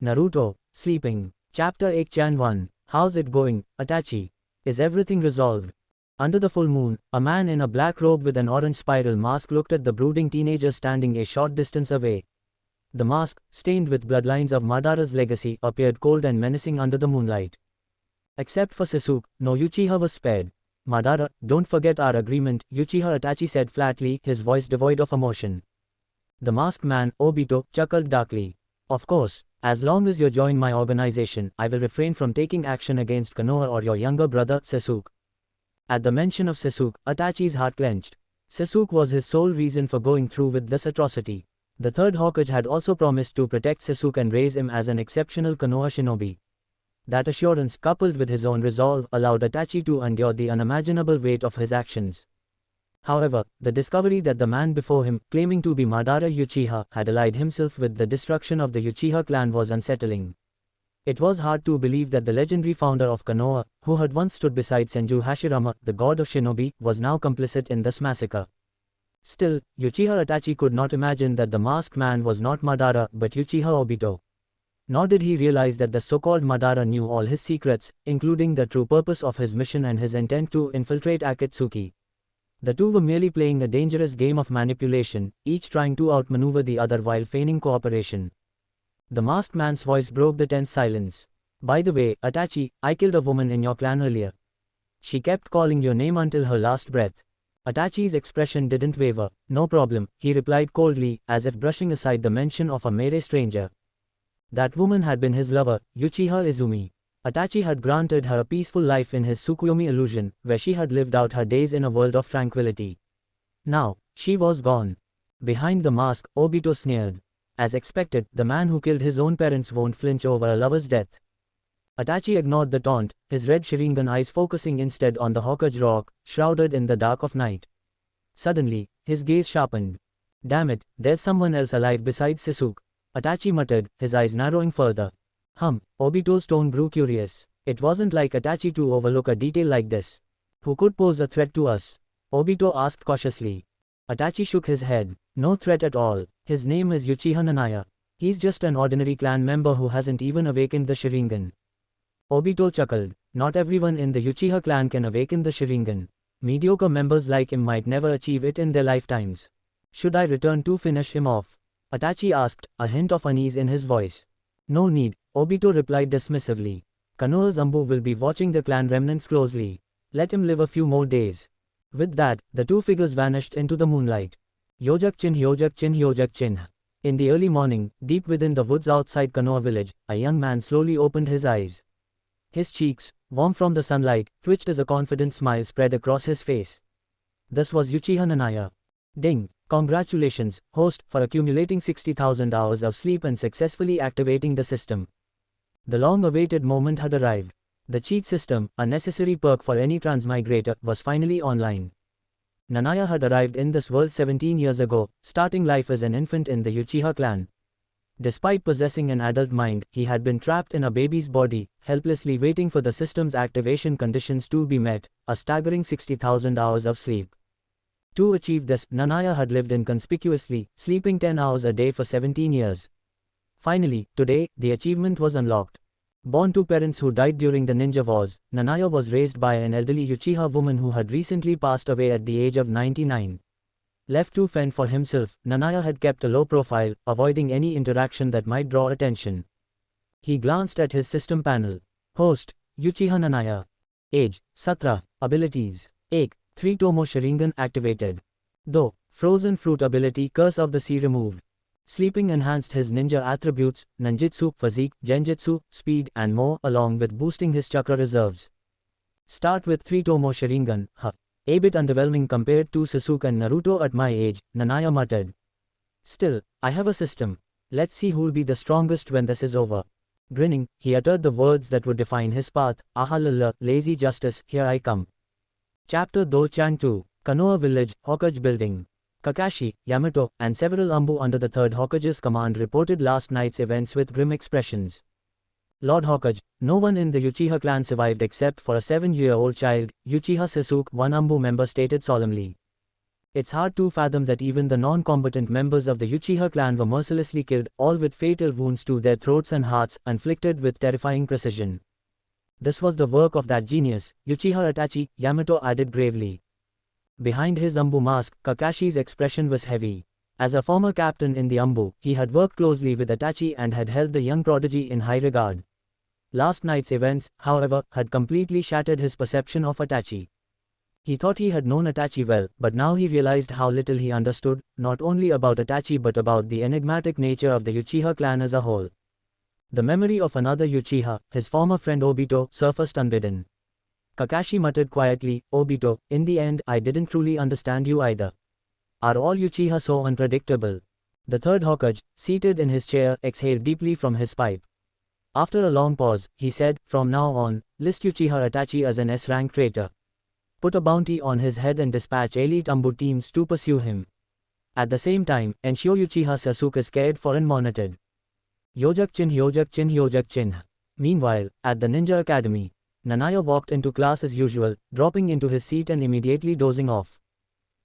Naruto, sleeping. Chapter 8 Chan 1. How's it going, Itachi? Is everything resolved? Under the full moon, a man in a black robe with an orange spiral mask looked at the brooding teenager standing a short distance away. The mask, stained with bloodlines of Madara's legacy, appeared cold and menacing under the moonlight. Except for Sasuke, no Uchiha was spared. Madara, don't forget our agreement, Uchiha Itachi said flatly, his voice devoid of emotion. The masked man, Obito, chuckled darkly. Of course, as long as you join my organization, I will refrain from taking action against Konoha or your younger brother, Sasuke. At the mention of Sasuke, Itachi's heart clenched. Sasuke was his sole reason for going through with this atrocity. The third Hokage had also promised to protect Sasuke and raise him as an exceptional Konoha shinobi. That assurance, coupled with his own resolve, allowed Itachi to endure the unimaginable weight of his actions. However, the discovery that the man before him, claiming to be Madara Uchiha, had allied himself with the destruction of the Uchiha clan was unsettling. It was hard to believe that the legendary founder of Konoha, who had once stood beside Senju Hashirama, the god of shinobi, was now complicit in this massacre. Still, Uchiha Itachi could not imagine that the masked man was not Madara but Uchiha Obito. Nor did he realize that the so-called Madara knew all his secrets, including the true purpose of his mission and his intent to infiltrate Akatsuki. The two were merely playing a dangerous game of manipulation, each trying to outmaneuver the other while feigning cooperation. The masked man's voice broke the tense silence. By the way, Itachi, I killed a woman in your clan earlier. She kept calling your name until her last breath. Itachi's expression didn't waver. No problem, he replied coldly, as if brushing aside the mention of a mere stranger. That woman had been his lover, Uchiha Izumi. Itachi had granted her a peaceful life in his Tsukuyomi illusion, where she had lived out her days in a world of tranquility. Now, she was gone. Behind the mask, Obito sneered. As expected, the man who killed his own parents won't flinch over a lover's death. Itachi ignored the taunt, his red Sharingan eyes focusing instead on the Hokage rock, shrouded in the dark of night. Suddenly, his gaze sharpened. Damn it, there's someone else alive besides Sasuke. Itachi muttered, his eyes narrowing further. Obito's tone grew curious. It wasn't like Itachi to overlook a detail like this. Who could pose a threat to us? Obito asked cautiously. Itachi shook his head. No threat at all. His name is Uchiha Nanaya. He's just an ordinary clan member who hasn't even awakened the Sharingan. Obito chuckled. Not everyone in the Uchiha clan can awaken the Sharingan. Mediocre members like him might never achieve it in their lifetimes. Should I return to finish him off? Itachi asked, a hint of unease in his voice. No need, Obito replied dismissively. Konoha Zambu will be watching the clan remnants closely. Let him live a few more days. With that, the two figures vanished into the moonlight. Yojak Chin Yojak Chin Yojak Chin. In the early morning, deep within the woods outside Konoha village, a young man slowly opened his eyes. His cheeks, warm from the sunlight, twitched as a confident smile spread across his face. This was Uchiha Nanaya. Ding! Congratulations, host, for accumulating 60,000 hours of sleep and successfully activating the system. The long-awaited moment had arrived. The cheat system, a necessary perk for any transmigrator, was finally online. Nanaya had arrived in this world 17 years ago, starting life as an infant in the Uchiha clan. Despite possessing an adult mind, he had been trapped in a baby's body, helplessly waiting for the system's activation conditions to be met, a staggering 60,000 hours of sleep. To achieve this, Nanaya had lived inconspicuously, sleeping 10 hours a day for 17 years. Finally, today, the achievement was unlocked. Born to parents who died during the ninja wars, Nanaya was raised by an elderly Uchiha woman who had recently passed away at the age of 99. Left to fend for himself, Nanaya had kept a low profile, avoiding any interaction that might draw attention. He glanced at his system panel. Host, Uchiha Nanaya. Age, Satra. Abilities. 8. 3 Tomo Sharingan activated. Though, Frozen Fruit ability Curse of the Sea removed. Sleeping enhanced his ninja attributes, Nanjutsu, Physique, Genjutsu, Speed, and more, along with boosting his chakra reserves. Start with 3 Tomo Sharingan, A bit underwhelming compared to Sasuke and Naruto at my age, Nanaya muttered. Still, I have a system. Let's see who'll be the strongest when this is over. Grinning, he uttered the words that would define his path, Ahalala, lazy justice, here I come. Chapter Do-chan 2, Konoha Village, Hokage Building. Kakashi, Yamato, and several Ambu under the 3rd Hokage's command reported last night's events with grim expressions. Lord Hokage, no one in the Uchiha clan survived except for a 7-year-old child, Uchiha Sasuke, one Ambu member stated solemnly. It's hard to fathom that even the non-combatant members of the Uchiha clan were mercilessly killed, all with fatal wounds to their throats and hearts, inflicted with terrifying precision. This was the work of that genius, Uchiha Itachi, Yamato added gravely. Behind his Anbu mask, Kakashi's expression was heavy. As a former captain in the Anbu, he had worked closely with Itachi and had held the young prodigy in high regard. Last night's events, however, had completely shattered his perception of Itachi. He thought he had known Itachi well, but now he realized how little he understood, not only about Itachi but about the enigmatic nature of the Uchiha clan as a whole. The memory of another Uchiha, his former friend Obito, surfaced unbidden. Kakashi muttered quietly, "Obito, in the end, I didn't truly understand you either. Are all Uchiha so unpredictable?" The third Hokage, seated in his chair, exhaled deeply from his pipe. After a long pause, he said, "From now on, list Uchiha Itachi as an S-rank traitor. Put a bounty on his head and dispatch elite Anbu teams to pursue him. At the same time, ensure Uchiha Sasuke is cared for and monitored." Hyojak-chin, Hyojak-chin, Hyojak-chin. Meanwhile, at the Ninja Academy, Nanaya walked into class as usual, dropping into his seat and immediately dozing off.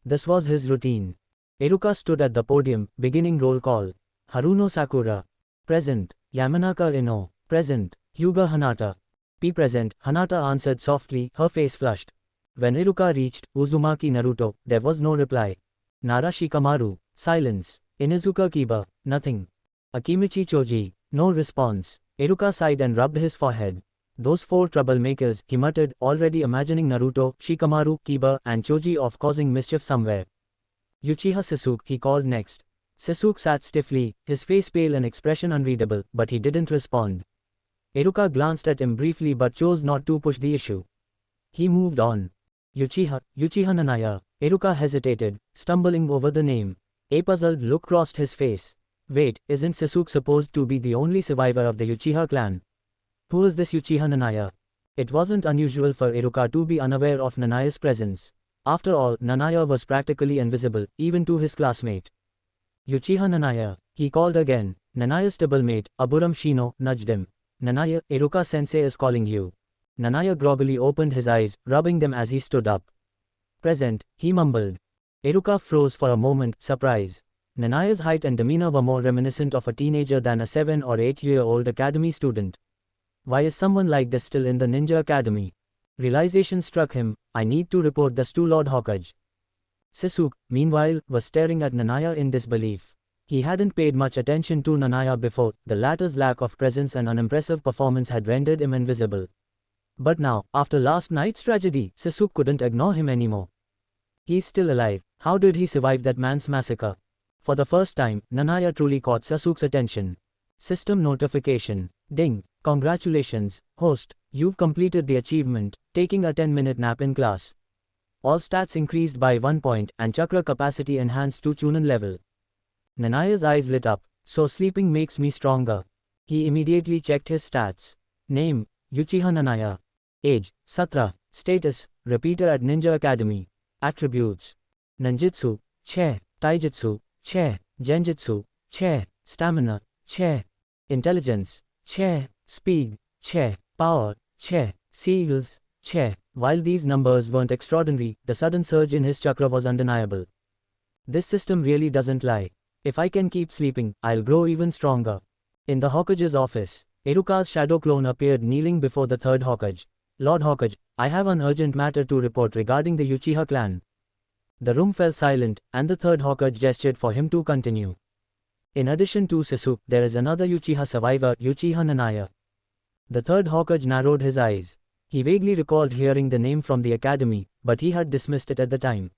This was his routine. Iruka stood at the podium, beginning roll call. Haruno Sakura. Present. Yamanaka Ino. Present. Hyuga Hanata. P. Present. Hanata answered softly, her face flushed. When Iruka reached Uzumaki Naruto, there was no reply. Nara Shikamaru. Silence. Inizuka Kiba. Nothing. Akimichi Choji. No response. Iruka sighed and rubbed his forehead. Those four troublemakers, he muttered, already imagining Naruto, Shikamaru, Kiba, and Choji off causing mischief somewhere. Uchiha Sasuke, he called next. Sasuke sat stiffly, his face pale and expression unreadable, but he didn't respond. Iruka glanced at him briefly but chose not to push the issue. He moved on. Uchiha Nanaya. Iruka hesitated, stumbling over the name. A puzzled look crossed his face. Wait, isn't Sasuke supposed to be the only survivor of the Uchiha clan? Who is this Uchiha Nanaya? It wasn't unusual for Iruka to be unaware of Nanaya's presence. After all, Nanaya was practically invisible, even to his classmate. Uchiha Nanaya, he called again. Nanaya's stablemate, Aburam Shino, nudged him. Nanaya, Iruka-sensei is calling you. Nanaya groggily opened his eyes, rubbing them as he stood up. Present, he mumbled. Iruka froze for a moment, surprise. Nanaya's height and demeanor were more reminiscent of a teenager than a 7 or 8-year-old academy student. Why is someone like this still in the Ninja Academy? Realization struck him, I need to report this to Lord Hokage. Sasuke, meanwhile, was staring at Nanaya in disbelief. He hadn't paid much attention to Nanaya before, the latter's lack of presence and unimpressive performance had rendered him invisible. But now, after last night's tragedy, Sasuke couldn't ignore him anymore. He's still alive. How did he survive that man's massacre? For the first time, Nanaya truly caught Sasuke's attention. System notification. Ding. Congratulations, host. You've completed the achievement, taking a 10-minute nap in class. All stats increased by 1 point and chakra capacity enhanced to Chunin level. Nanaya's eyes lit up. So sleeping makes me stronger. He immediately checked his stats. Name, Uchiha Nanaya. Age, Satra. Status, repeater at Ninja Academy. Attributes. Ninjutsu, Che. Taijutsu, Che. Genjutsu, Che. Stamina, Che. Intelligence, Che. Speed, Che. Power, Che. Seals, Che. While these numbers weren't extraordinary, the sudden surge in his chakra was undeniable. This system really doesn't lie. If I can keep sleeping, I'll grow even stronger. In the Hokage's office, Iruka's shadow clone appeared kneeling before the third Hokage. Lord Hokage, I have an urgent matter to report regarding the Uchiha clan. The room fell silent, and the third Hokage gestured for him to continue. In addition to Sasuke, there is another Uchiha survivor, Uchiha Nanaya. The third Hokage narrowed his eyes. He vaguely recalled hearing the name from the academy, but he had dismissed it at the time.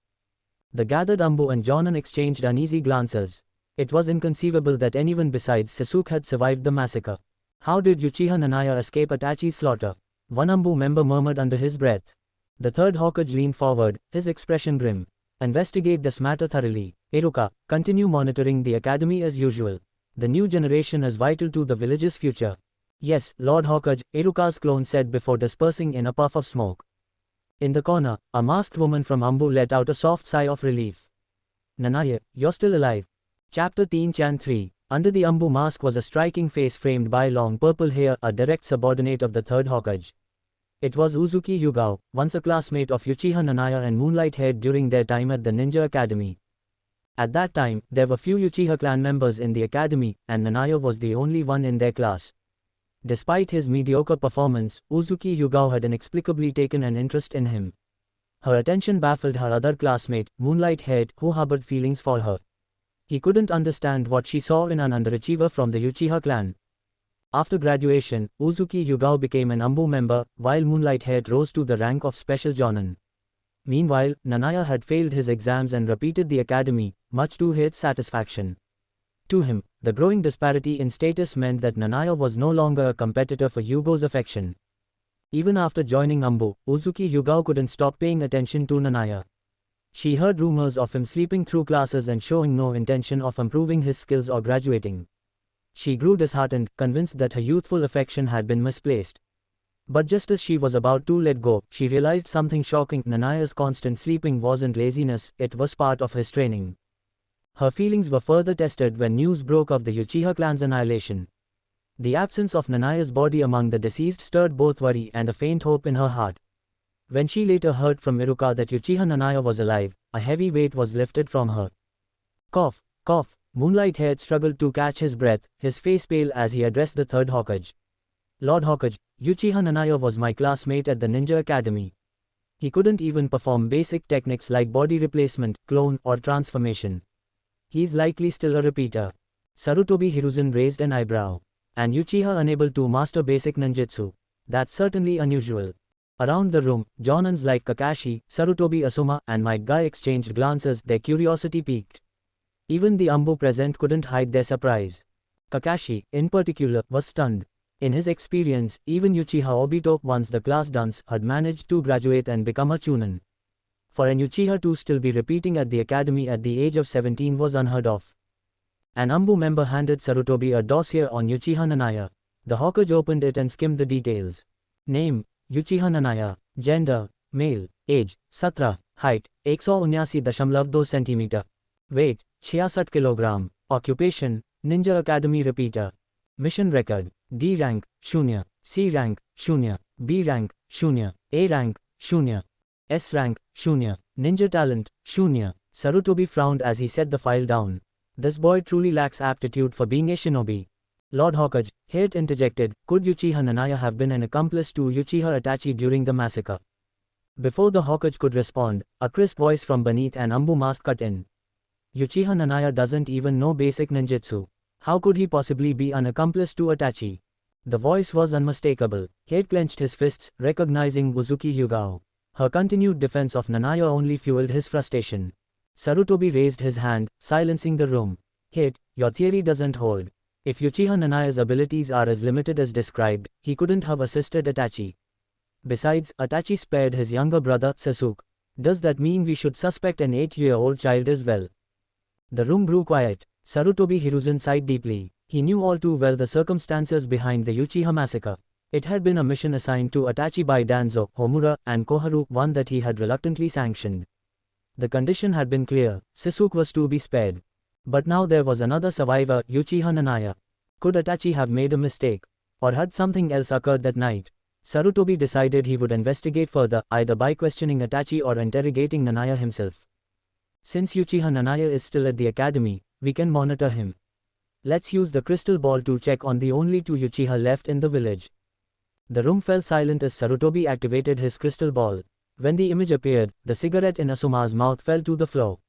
The gathered Anbu and Jonin exchanged uneasy glances. It was inconceivable that anyone besides Sasuke had survived the massacre. How did Uchiha Nanaya escape Itachi's slaughter? One Anbu member murmured under his breath. The third Hokage leaned forward, his expression grim. Investigate this matter thoroughly. Iruka, continue monitoring the academy as usual. The new generation is vital to the village's future. Yes, Lord Hokage, Iruka's clone said before dispersing in a puff of smoke. In the corner, a masked woman from Anbu let out a soft sigh of relief. Nanaya, you're still alive. Chapter Teen Chan 3. Under the Anbu mask was a striking face framed by long purple hair, a direct subordinate of the third Hokage. It was Uzuki Yugao, once a classmate of Uchiha Nanaya and Moonlight Head during their time at the Ninja Academy. At that time, there were few Uchiha clan members in the academy, and Nanaya was the only one in their class. Despite his mediocre performance, Uzuki Yugao had inexplicably taken an interest in him. Her attention baffled her other classmate, Moonlight Head, who harbored feelings for her. He couldn't understand what she saw in an underachiever from the Uchiha clan. After graduation, Uzuki Yugao became an ANBU member, while Moonlight Head rose to the rank of Special Jonin. Meanwhile, Nanaya had failed his exams and repeated the academy, much to his satisfaction. To him, the growing disparity in status meant that Nanaya was no longer a competitor for Yugo's affection. Even after joining ANBU, Uzuki Yugao couldn't stop paying attention to Nanaya. She heard rumors of him sleeping through classes and showing no intention of improving his skills or graduating. She grew disheartened, convinced that her youthful affection had been misplaced. But just as she was about to let go, she realized something shocking. Nanaya's constant sleeping wasn't laziness, it was part of his training. Her feelings were further tested when news broke of the Uchiha clan's annihilation. The absence of Nanaya's body among the deceased stirred both worry and a faint hope in her heart. When she later heard from Iruka that Uchiha Nanaya was alive, a heavy weight was lifted from her. Cough, cough. Moonlight Head struggled to catch his breath, his face pale as he addressed the third Hokage. Lord Hokage, Uchiha Nanaya was my classmate at the Ninja Academy. He couldn't even perform basic techniques like body replacement, clone, or transformation. He's likely still a repeater. Sarutobi Hiruzen raised an eyebrow. And Uchiha unable to master basic ninjutsu. That's certainly unusual. Around the room, Jonins like Kakashi, Sarutobi Asuma, and Might Guy exchanged glances, their curiosity piqued. Even the ANBU present couldn't hide their surprise. Kakashi, in particular, was stunned. In his experience, even Uchiha Obito, once the class dunce, had managed to graduate and become a chunin. For an Uchiha to still be repeating at the academy at the age of 17 was unheard of. An ANBU member handed Sarutobi a dossier on Uchiha Nanaya. The Hokage opened it and skimmed the details. Name, Uchiha Nanaya. Gender, male. Age, 17. Height, 179.2 cm. Weight, 66 kg. Occupation, Ninja Academy repeater. Mission record, D rank, 0. C rank, 0. B rank, 0. A rank, 0. S rank, 0. Ninja talent, 0. Sarutobi frowned as he set the file down. This boy truly lacks aptitude for being a shinobi. Lord Hokage, Hate interjected, could Uchiha Nanaya have been an accomplice to Uchiha Itachi during the massacre? Before the Hokage could respond, a crisp voice from beneath an ANBU mask cut in. Uchiha Nanaya doesn't even know basic ninjutsu. How could he possibly be an accomplice to Itachi? The voice was unmistakable. Hate clenched his fists, recognizing Uzuki Yugao. Her continued defense of Nanaya only fueled his frustration. Sarutobi raised his hand, silencing the room. Hate, your theory doesn't hold. If Uchiha Nanaya's abilities are as limited as described, he couldn't have assisted Itachi. Besides, Itachi spared his younger brother, Sasuke. Does that mean we should suspect an 8-year-old child as well? The room grew quiet. Sarutobi Hiruzen sighed deeply. He knew all too well the circumstances behind the Uchiha massacre. It had been a mission assigned to Itachi by Danzo, Homura, and Koharu, one that he had reluctantly sanctioned. The condition had been clear, Sasuke was to be spared. But now there was another survivor, Uchiha Nanaya. Could Itachi have made a mistake? Or had something else occurred that night? Sarutobi decided he would investigate further, either by questioning Itachi or interrogating Nanaya himself. Since Uchiha Nanaya is still at the academy, we can monitor him. Let's use the crystal ball to check on the only two Uchiha left in the village. The room fell silent as Sarutobi activated his crystal ball. When the image appeared, the cigarette in Asuma's mouth fell to the floor.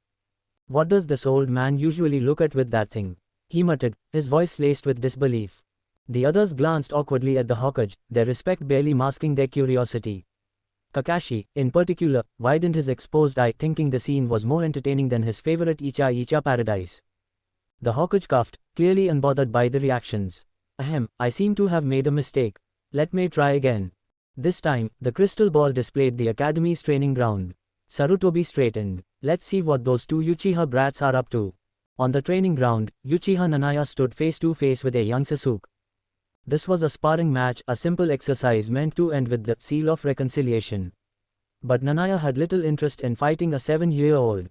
What does this old man usually look at with that thing? He muttered, his voice laced with disbelief. The others glanced awkwardly at the Hokage, their respect barely masking their curiosity. Kakashi, in particular, widened his exposed eye, thinking the scene was more entertaining than his favorite Icha Icha paradise. The Hokage coughed, clearly unbothered by the reactions. Ahem, I seem to have made a mistake. Let me try again. This time, the crystal ball displayed the academy's training ground. Sarutobi straightened. Let's see what those two Uchiha brats are up to. On the training ground, Uchiha Nanaya stood face to face with a young Sasuke. This was a sparring match, a simple exercise meant to end with the seal of reconciliation. But Nanaya had little interest in fighting a 7-year-old.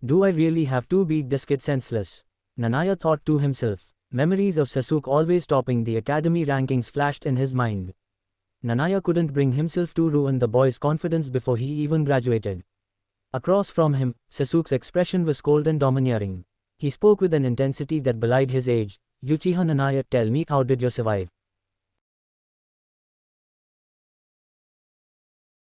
Do I really have to beat this kid senseless? Nanaya thought to himself. Memories of Sasuke always topping the academy rankings flashed in his mind. Nanaya couldn't bring himself to ruin the boy's confidence before he even graduated. Across from him, Sasuke's expression was cold and domineering. He spoke with an intensity that belied his age. Uchiha Nanaya, tell me, how did you survive?